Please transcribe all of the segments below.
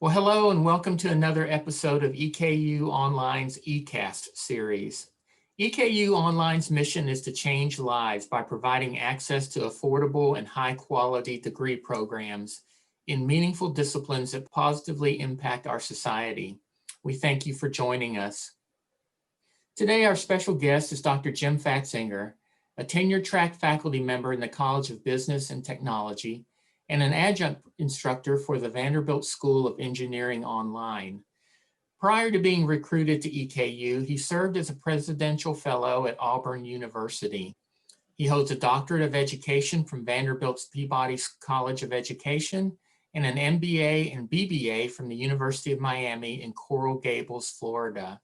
Well, hello and welcome to another episode of EKU Online's eCast series. EKU Online's mission is to change lives by providing access to affordable and high-quality degree programs in meaningful disciplines that positively impact our society. We thank you for joining us. Today, our special guest is Dr. Jim Fatzinger, a tenure-track faculty member in the College of Business and Technology and an adjunct instructor for the Vanderbilt School of Engineering Online. Prior to being recruited to EKU, he served as a presidential fellow at Auburn University. He holds a doctorate of education from Vanderbilt's Peabody College of Education and an MBA and BBA from the University of Miami in Coral Gables, Florida.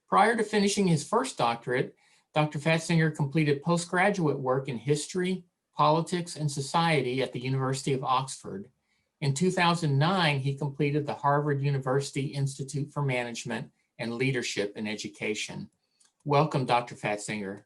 Prior to finishing his first doctorate, Dr. Fatzinger completed postgraduate work in history, politics, and society at the University of Oxford. In 2009, he completed the Harvard University Institute for Management and Leadership in Education. Welcome, Dr. Fatzinger.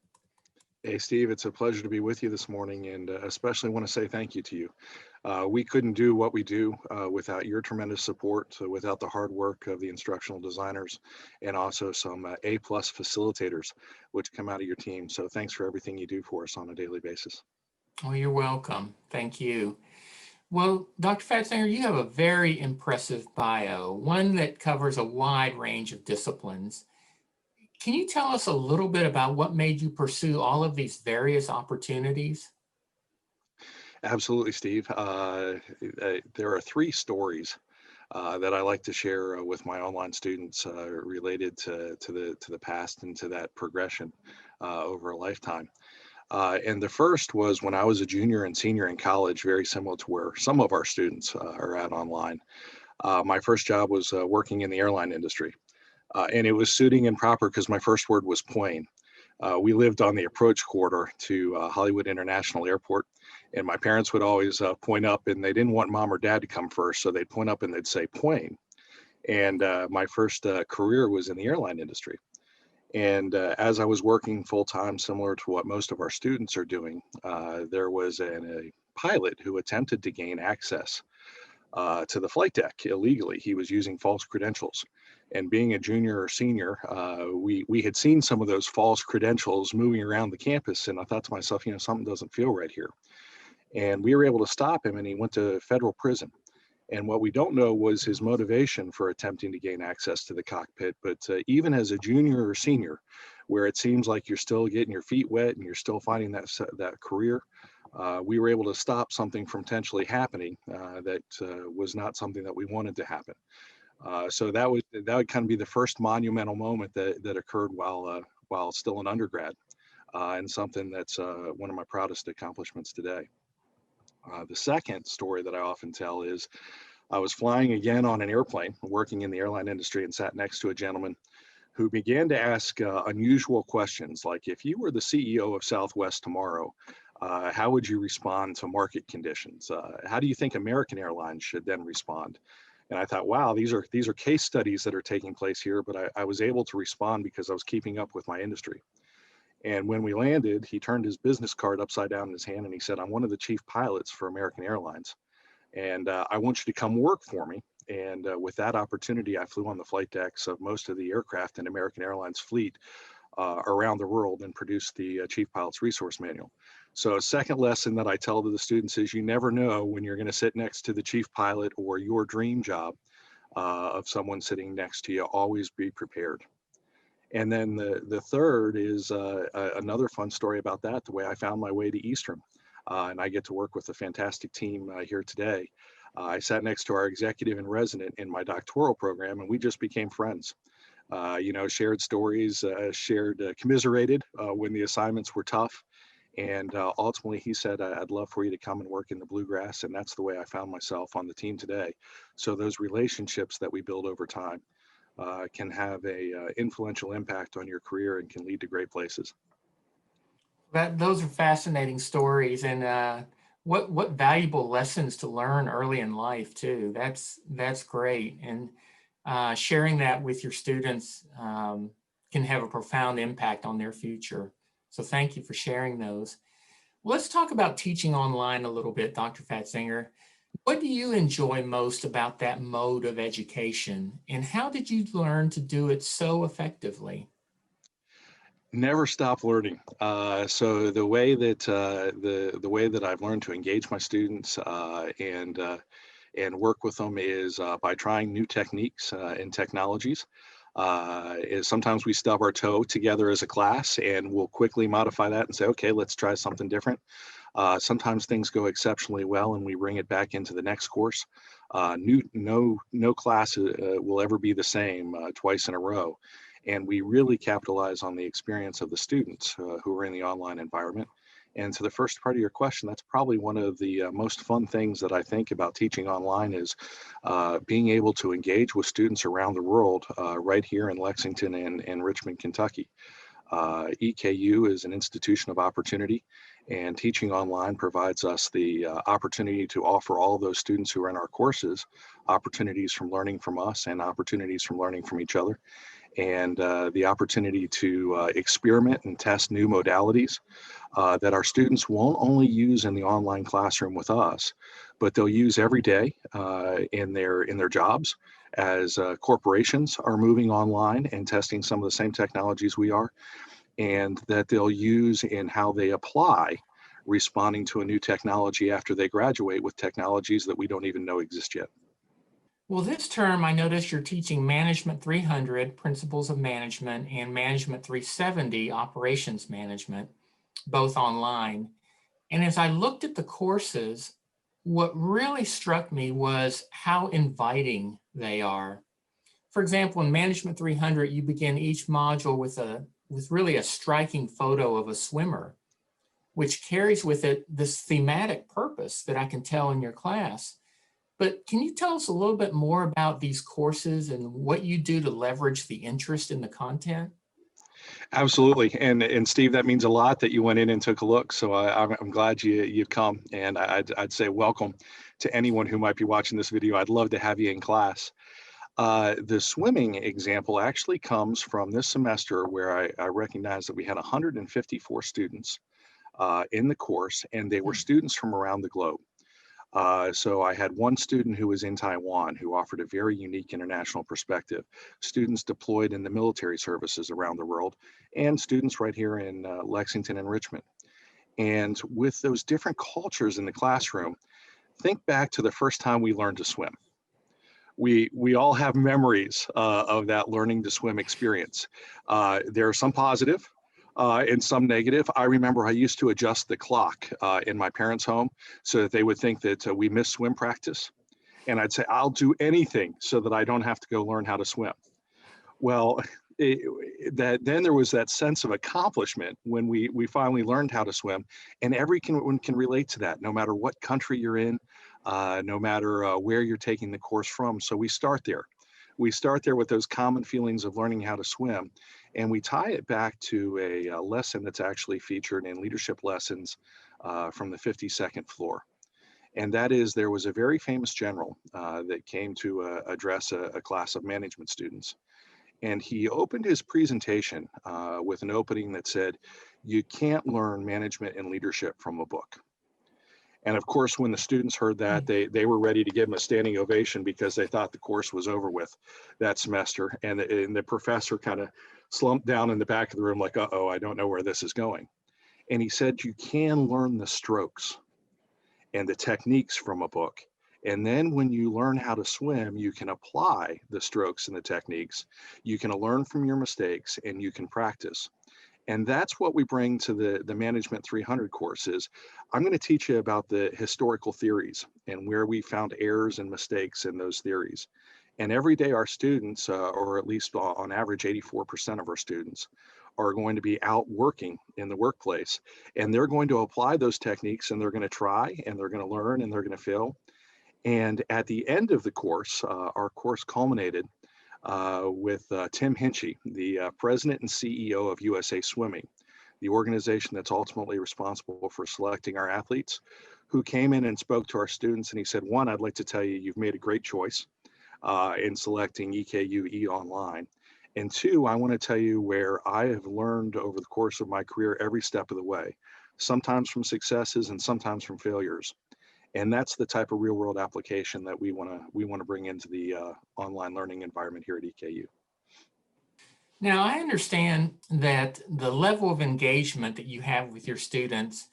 Hey, Steve, it's a pleasure to be with you this morning, and especially want to say thank you to you. We couldn't do what we do without your tremendous support, without the hard work of the instructional designers, and also some A-plus facilitators, which come out of your team. So thanks for everything you do for us on a daily basis. Oh, you're welcome. Thank you. Well, Dr. Fatzinger, you have a very impressive bio, one that covers a wide range of disciplines. Can you tell us a little bit about what made you pursue all of these various opportunities? Absolutely, Steve. There are three stories that I like to share with my online students related to the past and to that progression over a lifetime. And the first was when I was a junior and senior in college, very similar to where some of our students are at online. My first job was working in the airline industry. And it was suiting and proper because my first word was plain. We lived on the approach corridor to Hollywood International Airport. And my parents would always point up, and they didn't want mom or dad to come first. So they'd point up and they'd say plane. And my first career was in the airline industry. And as I was working full time, similar to what most of our students are doing, there was a pilot who attempted to gain access to the flight deck illegally. He was using false credentials. And being a junior or senior, we had seen some of those false credentials moving around the campus. And I thought to myself, something doesn't feel right here. And we were able to stop him, and he went to federal prison. And what we don't know was his motivation for attempting to gain access to the cockpit. But even as a junior or senior, where it seems like you're still getting your feet wet and you're still finding that career, we were able to stop something from potentially happening that was not something that we wanted to happen. So that would kind of be the first monumental moment that occurred while still an undergrad, and something that's one of my proudest accomplishments today. The second story that I often tell is I was flying again on an airplane, working in the airline industry, and sat next to a gentleman who began to ask unusual questions like, if you were the CEO of Southwest tomorrow, how would you respond to market conditions? How do you think American Airlines should then respond? And I thought, wow, these are case studies that are taking place here, but I was able to respond because I was keeping up with my industry. And when we landed, he turned his business card upside down in his hand and he said, I'm one of the chief pilots for American Airlines. And I want you to come work for me. And with that opportunity, I flew on the flight decks of most of the aircraft in American Airlines fleet around the world and produced the Chief Pilot's Resource Manual. So a second lesson that I tell to the students is you never know when you're going to sit next to the chief pilot or your dream job of someone sitting next to you. Always be prepared. And then the third is another fun story about that, the way I found my way to Eastern. And I get to work with a fantastic team here today. I sat next to our executive in resident in my doctoral program, and we just became friends. Shared stories, commiserated when the assignments were tough. And ultimately, he said, I'd love for you to come and work in the bluegrass. And that's the way I found myself on the team today. So those relationships that we build over time can have a influential impact on your career and can lead to great places. Those are fascinating stories, and what valuable lessons to learn early in life too. That's great, and sharing that with your students can have a profound impact on their future. So thank you for sharing those. Well, let's talk about teaching online a little bit, Dr. Fatzinger. What do you enjoy most about that mode of education, and how did you learn to do it so effectively? Never stop learning. So the way that the way that I've learned to engage my students and work with them is by trying new techniques and technologies. Is sometimes we stub our toe together as a class, and we'll quickly modify that and say, okay, let's try something different. Sometimes things go exceptionally well, and we bring it back into the next course. No class will ever be the same twice in a row, and we really capitalize on the experience of the students who are in the online environment. And to the first part of your question, that's probably one of the most fun things that I think about teaching online is being able to engage with students around the world, right here in Lexington and Richmond, Kentucky. EKU is an institution of opportunity, and teaching online provides us the opportunity to offer all of those students who are in our courses opportunities from learning from us and opportunities from learning from each other, and the opportunity to experiment and test new modalities that our students won't only use in the online classroom with us, but they'll use every day in their jobs as corporations are moving online and testing some of the same technologies we are, and that they'll use in how they apply responding to a new technology after they graduate with technologies that we don't even know exist yet. Well, this term, I noticed you're teaching Management 300, Principles of Management, and Management 370, Operations Management, both online. And as I looked at the courses, what really struck me was how inviting they are. For example, in Management 300, you begin each module with really a striking photo of a swimmer, which carries with it this thematic purpose that I can tell in your class. But can you tell us a little bit more about these courses and what you do to leverage the interest in the content? Absolutely, and Steve, that means a lot that you went in and took a look. So I'm glad you've come, and I'd say welcome to anyone who might be watching this video. I'd love to have you in class. The swimming example actually comes from this semester where I recognized that we had 154 students in the course, and they were Hmm. students from around the globe. So I had one student who was in Taiwan who offered a very unique international perspective, students deployed in the military services around the world, and students right here in Lexington and Richmond. And with those different cultures in the classroom, think back to the first time we learned to swim. We all have memories of that learning to swim experience. There are some positive and some negative. I remember I used to adjust the clock in my parents' home so that they would think that we missed swim practice. And I'd say, I'll do anything so that I don't have to go learn how to swim. Well, that then there was that sense of accomplishment when we finally learned how to swim, and everyone can relate to that, no matter what country you're in, no matter where you're taking the course from. So we start there. We start there with those common feelings of learning how to swim, and we tie it back to a lesson that's actually featured in leadership lessons from the 52nd floor. And that is, there was a very famous general that came to address a class of management students, and he opened his presentation with an opening that said, "You can't learn management and leadership from a book." And of course, when the students heard that, they were ready to give him a standing ovation because they thought the course was over with that semester. And the professor kind of slumped down in the back of the room like, uh-oh, I don't know where this is going. And he said, you can learn the strokes and the techniques from a book. And then when you learn how to swim, you can apply the strokes and the techniques. You can learn from your mistakes and you can practice. And that's what we bring to the Management 300 courses. I'm going to teach you about the historical theories and where we found errors and mistakes in those theories. And every day our students, or at least on average 84% of our students, are going to be out working in the workplace. And they're going to apply those techniques, and they're going to try, and they're going to learn, and they're going to fail. And at the end of the course, our course culminated with Tim Hinchy, the president and CEO of USA Swimming, the organization that's ultimately responsible for selecting our athletes, who came in and spoke to our students. And he said, one, I'd like to tell you, you've made a great choice in selecting EKUE online. And two, I want to tell you where I have learned over the course of my career every step of the way, sometimes from successes and sometimes from failures. And that's the type of real world application that we want to bring into the online learning environment here at EKU. Now, I understand that the level of engagement that you have with your students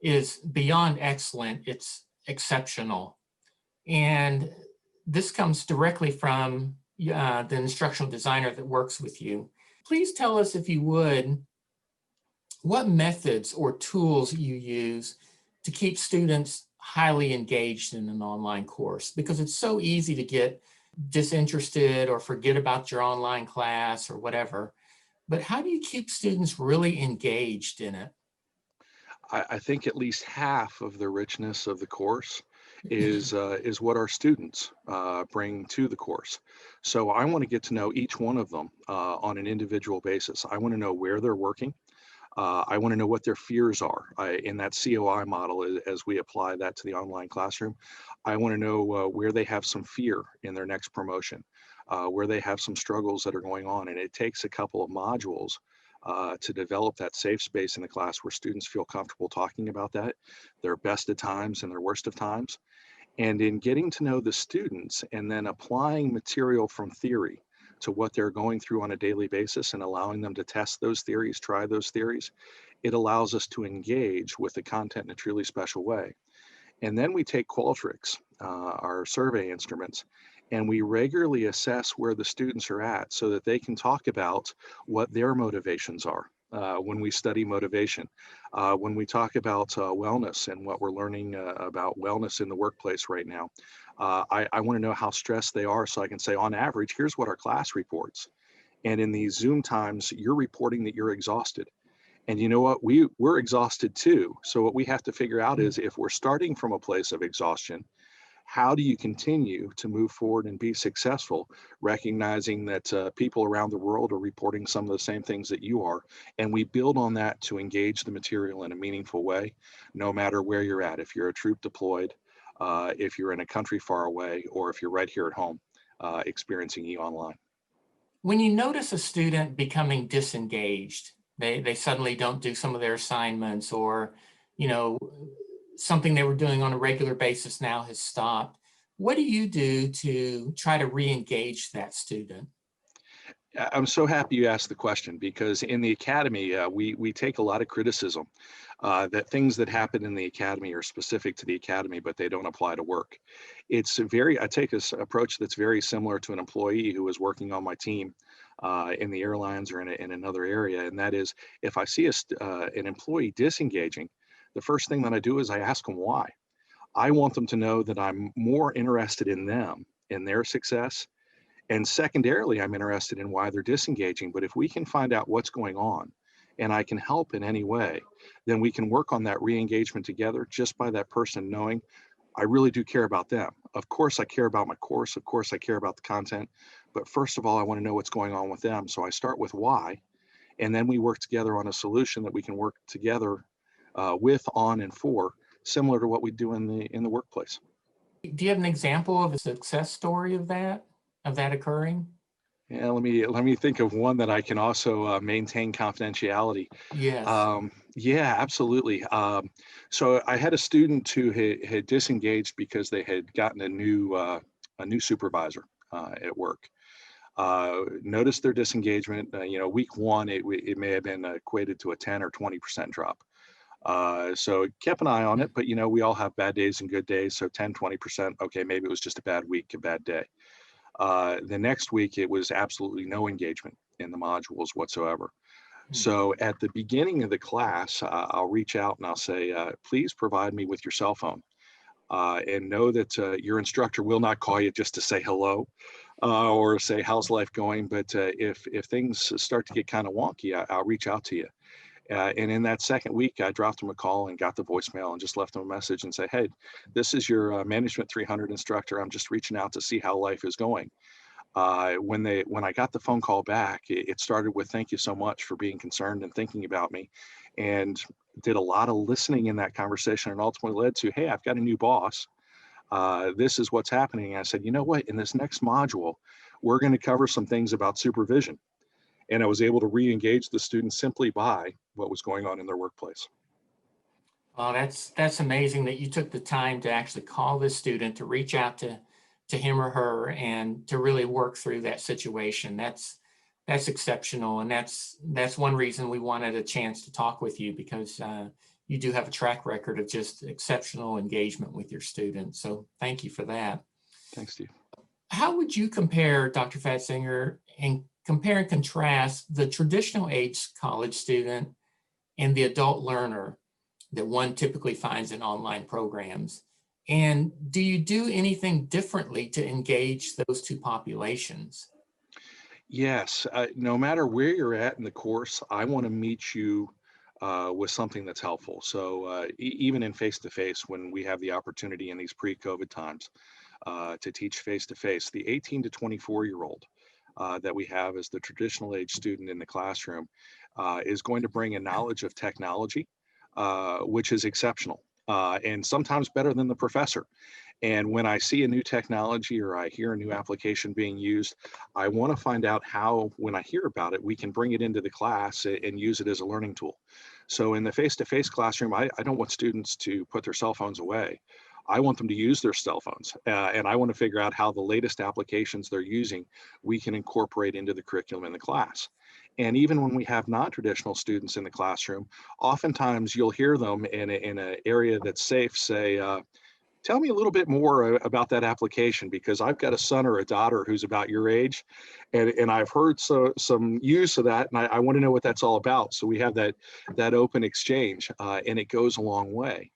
is beyond excellent. It's exceptional. And this comes directly from the instructional designer that works with you. Please tell us, if you would, what methods or tools you use to keep students highly engaged in an online course, because it's so easy to get disinterested or forget about your online class or whatever. But how do you keep students really engaged in it? I think at least half of the richness of the course is what our students bring to the course. So I want to get to know each one of them on an individual basis. I want to know where they're working. I want to know what their fears are in that COI model as we apply that to the online classroom. I want to know where they have some fear in their next promotion, where they have some struggles that are going on. And it takes a couple of modules to develop that safe space in the class where students feel comfortable talking about that, their best of times and their worst of times. And in getting to know the students and then applying material from theory to what they're going through on a daily basis and allowing them to test those theories, try those theories, it allows us to engage with the content in a truly special way. And then we take Qualtrics, our survey instruments, and we regularly assess where the students are at so that they can talk about what their motivations are. When we study motivation, when we talk about wellness and what we're learning about wellness in the workplace right now, I want to know how stressed they are so I can say, on average, here's what our class reports. And in these Zoom times, you're reporting that you're exhausted. And you know what? We're exhausted too. So what we have to figure out is, if we're starting from a place of exhaustion, how do you continue to move forward and be successful, recognizing that people around the world are reporting some of the same things that you are, and we build on that to engage the material in a meaningful way, no matter where you're at. If you're a troop deployed, if you're in a country far away, or if you're right here at home experiencing e-online. When you notice a student becoming disengaged, they suddenly don't do some of their assignments, or, you know, something they were doing on a regular basis now has stopped, what do you do to try to re-engage that student? I'm so happy you asked the question, because in the academy, we take a lot of criticism that things that happen in the academy are specific to the academy, but they don't apply to work. I take this approach that's very similar to an employee who is working on my team in the airlines or in another area. And that is, if I see an employee disengaging, the first thing that I do is I ask them why. I want them to know that I'm more interested in them, in their success. And secondarily, I'm interested in why they're disengaging. But if we can find out what's going on and I can help in any way, then we can work on that re-engagement together, just by that person knowing I really do care about them. Of course, I care about my course. Of course, I care about the content. But first of all, I want to know what's going on with them. So I start with why, and then we work together on a solution that we can work together with, on, and for, similar to what we do in the workplace. Do you have an example of a success story of that occurring? Yeah, let me think of one that I can also maintain confidentiality. Yes. Yeah, absolutely. So I had a student who had disengaged because they had gotten a new supervisor at work. Noticed their disengagement. Week one, it may have been equated to a 10 or 20% drop. So kept an eye on it, but we all have bad days and good days. So 10, 20%. Okay, maybe it was just a bad week, a bad day. The next week, it was absolutely no engagement in the modules whatsoever. So at the beginning of the class, I'll reach out and I'll say, please provide me with your cell phone, and know that your instructor will not call you just to say hello or say, how's life going? But if things start to get kind of wonky, I'll reach out to you. And in that second week, I dropped him a call and got the voicemail and just left him a message and say, hey, this is your Management 300 instructor. I'm just reaching out to see how life is going. When I got the phone call back, it started with, thank you so much for being concerned and thinking about me, and did a lot of listening in that conversation, and ultimately led to, hey, I've got a new boss. This is what's happening. And I said, you know what, in this next module, we're going to cover some things about supervision. And I was able to re-engage the students simply by what was going on in their workplace. Well, that's amazing that you took the time to actually call this student, to reach out to him or her, and to really work through that situation. That's exceptional, and that's one reason we wanted a chance to talk with you, because you do have a track record of just exceptional engagement with your students. So thank you for that. Thanks, Steve. How would you compare, Dr. Fatzinger, and compare and contrast the traditional age college student and the adult learner that one typically finds in online programs? And do you do anything differently to engage those two populations? Yes, no matter where you're at in the course, I want to meet you with something that's helpful. So even in face-to-face, when we have the opportunity in these pre-COVID times to teach face-to-face, the 18 to 24-year-old that we have as the traditional age student in the classroom is going to bring a knowledge of technology, which is exceptional and sometimes better than the professor. And when I see a new technology or I hear a new application being used, I want to find out how, when I hear about it, we can bring it into the class and use it as a learning tool. So in the face-to-face classroom, I don't want students to put their cell phones away. I want them to use their cell phones, and I want to figure out how the latest applications they're using we can incorporate into the curriculum in the class. And even when we have non-traditional students in the classroom, oftentimes you'll hear them in an area that's safe say, tell me a little bit more about that application, because I've got a son or a daughter who's about your age, and I've heard some use of that, and I want to know what that's all about. So we have that open exchange, and it goes a long way.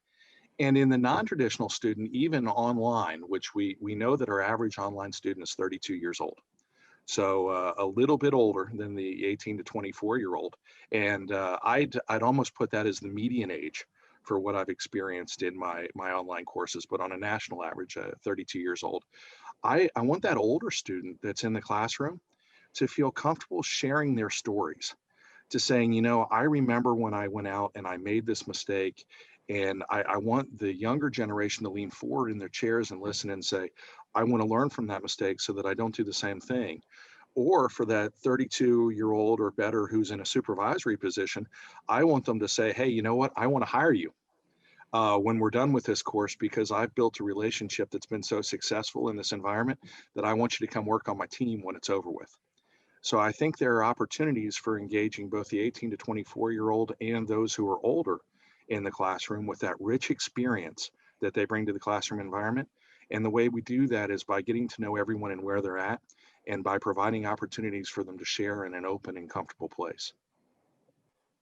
And in the non-traditional student, even online, which we know that our average online student is 32 years old. So a little bit older than the 18 to 24-year-old. And I'd almost put that as the median age for what I've experienced in my online courses, but on a national average, 32 years old. I want that older student that's in the classroom to feel comfortable sharing their stories, to saying, I remember when I went out and I made this mistake. And I want the younger generation to lean forward in their chairs and listen and say, I want to learn from that mistake so that I don't do the same thing. Or for that 32-year-old or better who's in a supervisory position, I want them to say, hey, you know what? I want to hire you when we're done with this course, because I've built a relationship that's been so successful in this environment that I want you to come work on my team when it's over with. So I think there are opportunities for engaging both the 18 to 24-year-old and those who are older in the classroom with that rich experience that they bring to the classroom environment. And the way we do that is by getting to know everyone and where they're at, and by providing opportunities for them to share in an open and comfortable place.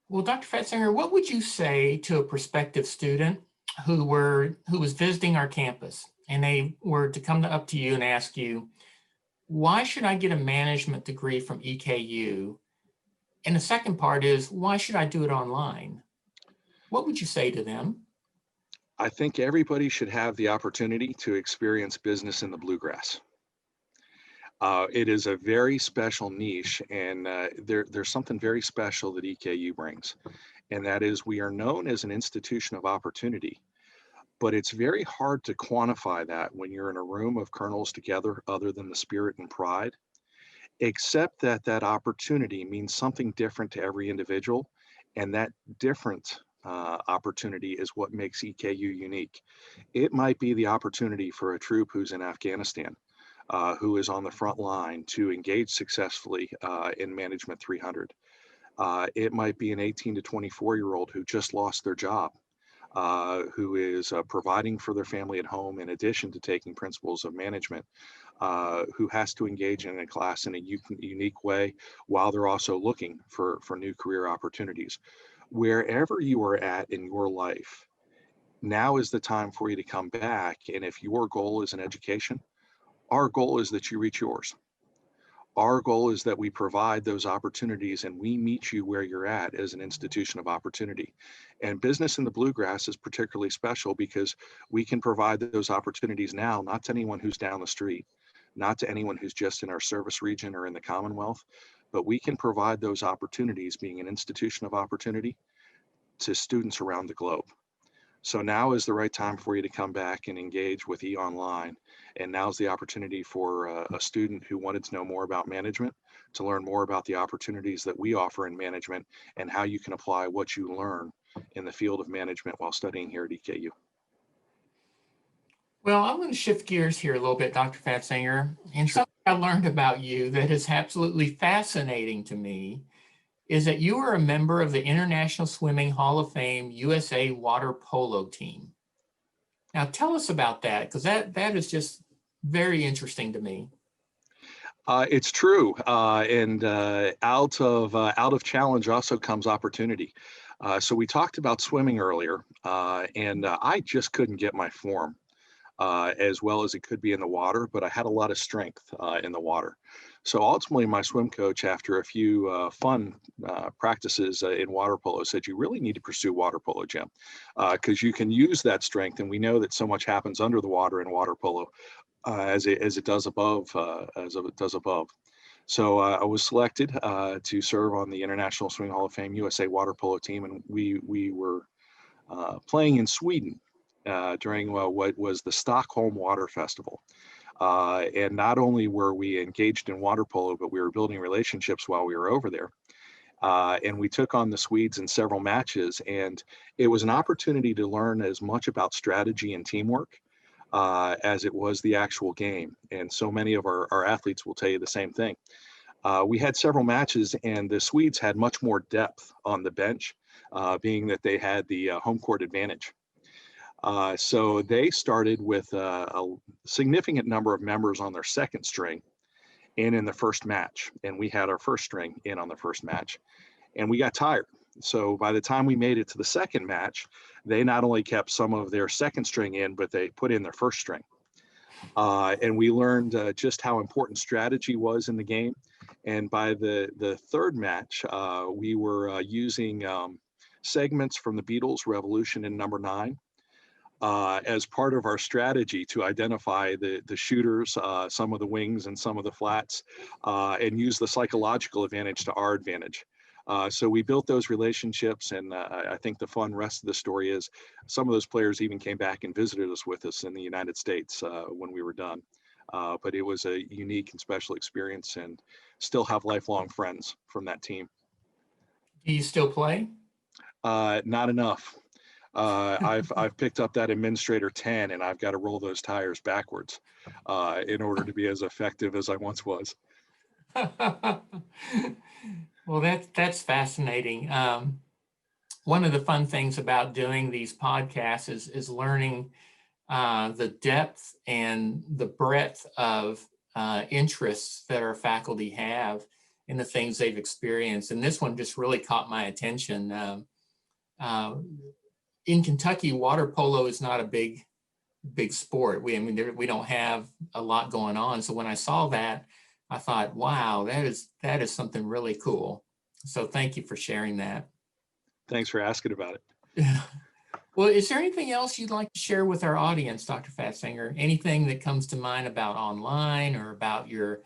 Well, Dr. Fatzinger, what would you say to a prospective student who was visiting our campus, and they were to come up to you and ask you, why should I get a management degree from EKU? And the second part is, why should I do it online? What would you say to them? I think everybody should have the opportunity to experience business in the bluegrass. It is a very special niche, and there's something very special that EKU brings, and that is we are known as an institution of opportunity, but it's very hard to quantify that when you're in a room of colonels together other than the spirit and pride, except that that opportunity means something different to every individual, and that different opportunity is what makes EKU unique. It might be the opportunity for a troop who's in Afghanistan, who is on the front line to engage successfully in Management 300. It might be an 18 to 24-year-old who just lost their job, who is providing for their family at home in addition to taking principles of management, who has to engage in a class in a unique way while they're also looking for new career opportunities. Wherever you are at in your life, now is the time for you to come back. And if your goal is an education, our goal is that you reach yours. Our goal is that we provide those opportunities and we meet you where you're at as an institution of opportunity. And business in the bluegrass is particularly special because we can provide those opportunities now, not to anyone who's down the street, not to anyone who's just in our service region or in the Commonwealth, but we can provide those opportunities, being an institution of opportunity, to students around the globe. So now is the right time for you to come back and engage with eOnline. And now's the opportunity for a student who wanted to know more about management to learn more about the opportunities that we offer in management and how you can apply what you learn in the field of management while studying here at EKU. Well, I'm going to shift gears here a little bit, Dr. Fatzinger. And Sure. something I learned about you that is absolutely fascinating to me is that you are a member of the International Swimming Hall of Fame USA water polo team. Now, tell us about that, because that is just very interesting to me. It's true, and out of challenge also comes opportunity. So we talked about swimming earlier, and I just couldn't get my form as well as it could be in the water, but I had a lot of strength in the water. So ultimately, my swim coach, after a few fun practices in water polo, said, "You really need to pursue water polo, Jim, because you can use that strength, and we know that so much happens under the water in water polo." As it does above, as it does above. So I was selected to serve on the International Swimming Hall of Fame USA water polo team, and we were playing in Sweden during what was the Stockholm Water Festival. And not only were we engaged in water polo, but we were building relationships while we were over there. And we took on the Swedes in several matches, and it was an opportunity to learn as much about strategy and teamwork as it was the actual game. And so many of our athletes will tell you the same thing. We had several matches, and the Swedes had much more depth on the bench, being that they had the home court advantage. So they started with a significant number of members on their second string in the first match. And we had our first string in on the first match, and we got tired. So by the time we made it to the second match, they not only kept some of their second string in, but they put in their first string. And we learned just how important strategy was in the game. And by the third match, we were using segments from the Beatles' Revolution in Number 9 as part of our strategy to identify the shooters, some of the wings and some of the flats, and use the psychological advantage to our advantage. So we built those relationships, and I think the fun rest of the story is some of those players even came back and visited us with us in the United States when we were done. But it was a unique and special experience, and still have lifelong friends from that team. Do you still play? Not enough. I've picked up that administrator 10, and I've got to roll those tires backwards in order to be as effective as I once was. Well, that's fascinating. One of the fun things about doing these podcasts is learning the depth and the breadth of interests that our faculty have in the things they've experienced. And this one just really caught my attention. In Kentucky, water polo is not a big sport. We don't have a lot going on. So when I saw that, I thought, wow, that is something really cool. So thank you for sharing that. Thanks for asking about it. Well, is there anything else you'd like to share with our audience, Dr. Fatzinger? Anything that comes to mind about online or about your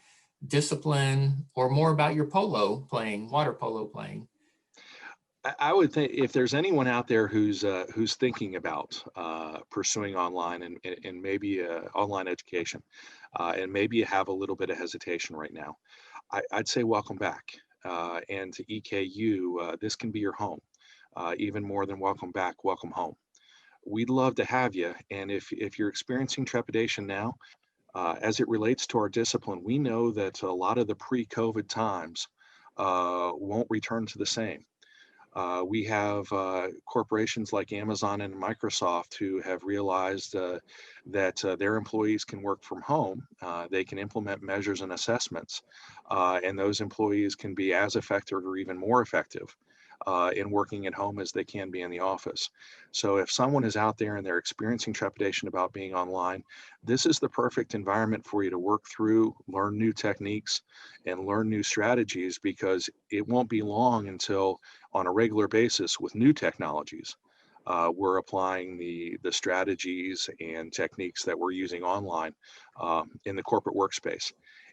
discipline or more about your water polo playing? I would think if there's anyone out there who's thinking about pursuing online and maybe online education, and maybe you have a little bit of hesitation right now, I'd say welcome back. And to EKU, this can be your home. Even more than welcome back, welcome home. We'd love to have you. And if you're experiencing trepidation now, as it relates to our discipline, we know that a lot of the pre-COVID times won't return to the same. We have corporations like Amazon and Microsoft who have realized that their employees can work from home. They can implement measures and assessments, and those employees can be as effective or even more effective in working at home as they can be in the office. So if someone is out there and they're experiencing trepidation about being online, this is the perfect environment for you to work through, learn new techniques, and learn new strategies, because it won't be long until on a regular basis with new technologies, we're applying the strategies and techniques that we're using online in the corporate workspace.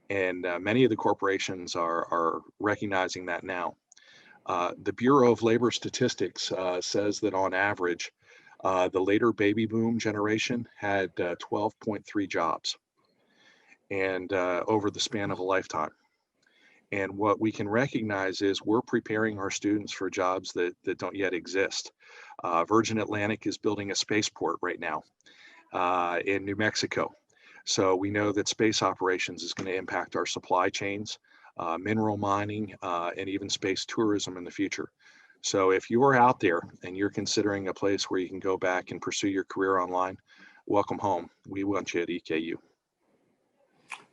And many of the corporations are recognizing that now. The Bureau of Labor Statistics says that on average, the later baby boom generation had 12.3 jobs and over the span of a lifetime. And what we can recognize is we're preparing our students for jobs that don't yet exist. Virgin Atlantic is building a spaceport right now in New Mexico. So we know that space operations is going to impact our supply chains, mineral mining, and even space tourism in the future. So if you are out there and you're considering a place where you can go back and pursue your career online, welcome home. We want you at EKU.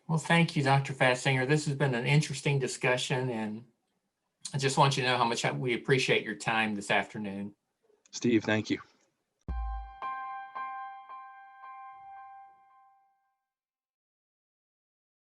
Well, thank you, Dr. Fatzinger. This has been an interesting discussion, and I just want you to know how much we appreciate your time this afternoon. Steve, thank you.